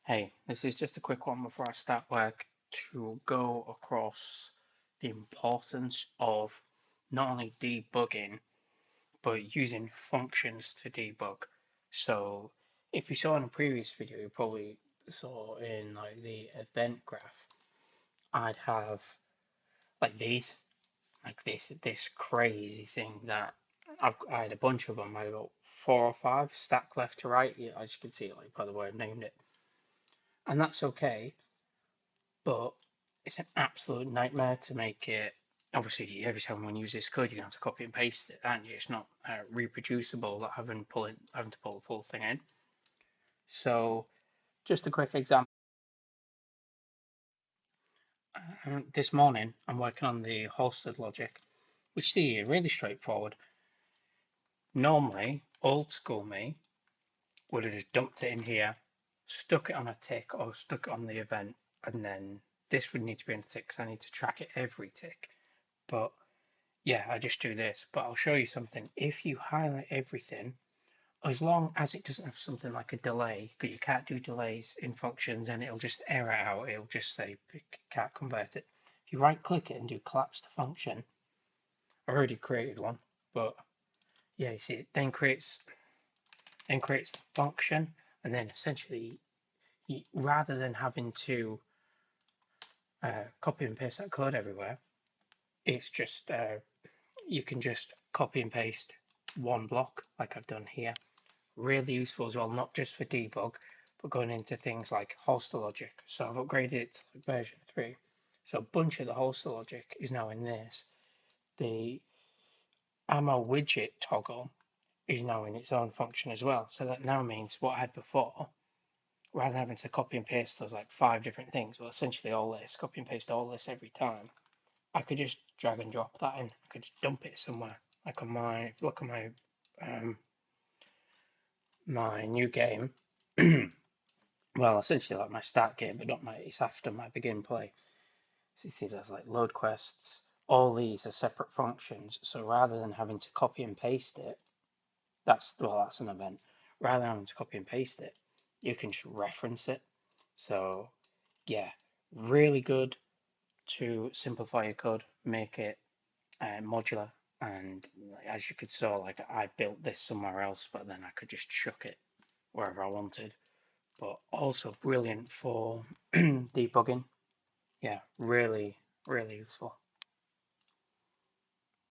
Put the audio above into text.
Hey, this is just a quick one before I start work to go across the importance of not only debugging, but using functions to debug. So, if you saw in a previous video, you probably saw in like the event graph, I'd have like this crazy thing that I had a bunch of them. I had about four or five stacked left to right. Yeah, as you can see, like by the way I've named it, and that's okay. But it's an absolute nightmare to make it. Obviously, every time one uses code, you're going to have to copy and paste it, and it's not reproducible. That having to pull the full thing in. So, just a quick example. This morning, I'm working on the holstered logic, which is really straightforward. Normally, old school me would have just dumped it in here, stuck it on a tick, or stuck it on the event, and then this would need to be in a tick because I need to track it every tick. But yeah, I just do this, but I'll show you something. If you highlight everything, as long as it doesn't have something like a delay, because you can't do delays in functions and it'll just error out, it'll just say can't convert it. If you right click it and do collapse to function, I already created one, but yeah, you see it then creates the function, and then essentially rather than having to copy and paste that code everywhere, it's just you can just copy and paste one block like I've done here. Really useful as well, not just for debug, but going into things like holster logic. So I've upgraded it to version 3. So a bunch of the holster logic is now in this. The ammo widget toggle is now in its own function as well. So that now means what I had before, rather than having to copy and paste those like 5 different things, well, essentially all this, copy and paste all this every time, I could just drag and drop that in. I could just dump it somewhere. Like on my, look at um, my new game. Well, essentially like my start game, but not my, it's after my begin play. So you see there's like load quests. All these are separate functions. So rather than having to copy and paste it, that's an event. Rather than having to copy and paste it, you can just reference it. So yeah, really good to simplify your code, make it modular. And as you could saw, like I built this somewhere else, but then I could just chuck it wherever I wanted. But also brilliant for debugging. Yeah, really, really useful.